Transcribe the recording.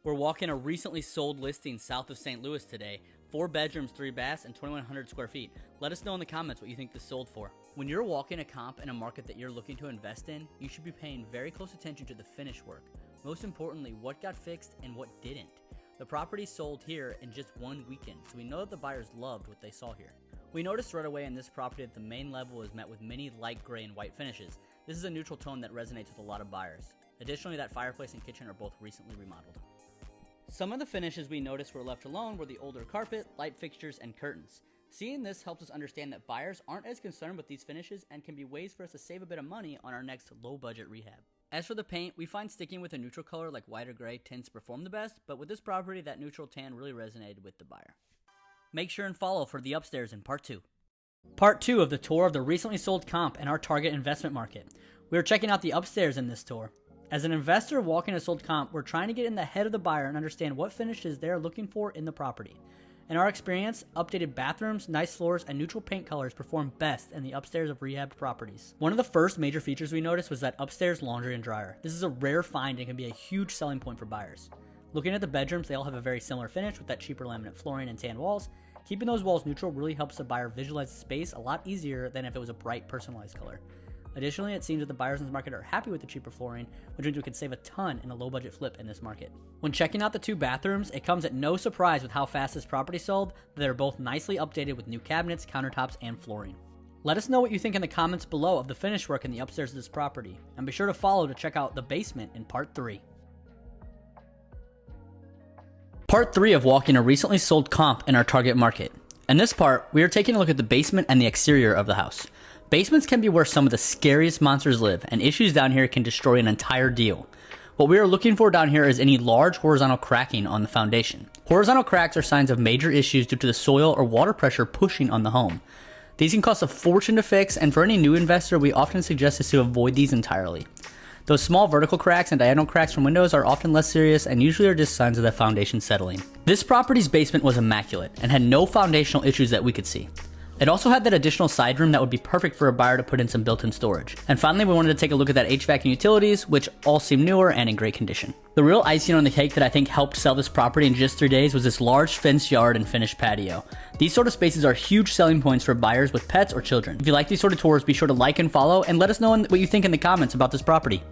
We're walking a recently sold listing south of St. Louis today. 4 bedrooms, 3 baths, and 2,100 square feet. Let us know in the comments what you think this sold for. When you're walking a comp in a market that you're looking to invest in, you should be paying very close attention to the finish work. Most importantly, what got fixed and what didn't. The property sold here in just 1 weekend, so we know that the buyers loved what they saw here. We noticed right away in this property that the main level is met with many light gray and white finishes. This is a neutral tone that resonates with a lot of buyers. Additionally, that fireplace and kitchen are both recently remodeled. Some of the finishes we noticed were left alone were the older carpet, light fixtures, and curtains. Seeing this helps us understand that buyers aren't as concerned with these finishes and can be ways for us to save a bit of money on our next low-budget rehab. As for the paint, we find sticking with a neutral color like white or gray tends to perform the best, but with this property, that neutral tan really resonated with the buyer. Make sure and follow for the upstairs in part 2. Part 2 of the tour of the recently sold comp in our target investment market. We are checking out the upstairs in this tour. As an investor walking a sold comp, we're trying to get in the head of the buyer and understand what finishes they're looking for in the property. In our experience, updated bathrooms, nice floors, and neutral paint colors perform best in the upstairs of rehabbed properties. One of the first major features we noticed was that upstairs laundry and dryer. This is a rare find and can be a huge selling point for buyers. Looking at the bedrooms, they all have a very similar finish with that cheaper laminate flooring and tan walls. Keeping those walls neutral really helps the buyer visualize the space a lot easier than if it was a bright personalized color. Additionally, it seems that the buyers in this market are happy with the cheaper flooring, which means we can save a ton in a low budget flip in this market. When checking out the 2 bathrooms, it comes at no surprise with how fast this property sold, that they're both nicely updated with new cabinets, countertops, and flooring. Let us know what you think in the comments below of the finish work in the upstairs of this property, and be sure to follow to check out the basement in part 3. Part 3 of walking a recently sold comp in our target market. In this part, we are taking a look at the basement and the exterior of the house. Basements can be where some of the scariest monsters live, and issues down here can destroy an entire deal. What we are looking for down here is any large horizontal cracking on the foundation. Horizontal cracks are signs of major issues due to the soil or water pressure pushing on the home. These can cost a fortune to fix, and for any new investor, we often suggest is to avoid these entirely. Those small vertical cracks and diagonal cracks from windows are often less serious and usually are just signs of the foundation settling. This property's basement was immaculate and had no foundational issues that we could see. It also had that additional side room that would be perfect for a buyer to put in some built-in storage. And finally, we wanted to take a look at that HVAC and utilities, which all seem newer and in great condition. The real icing on the cake that I think helped sell this property in just 3 days was this large fenced yard and finished patio. These sort of spaces are huge selling points for buyers with pets or children. If you like these sort of tours, be sure to like and follow, and let us know what you think in the comments about this property.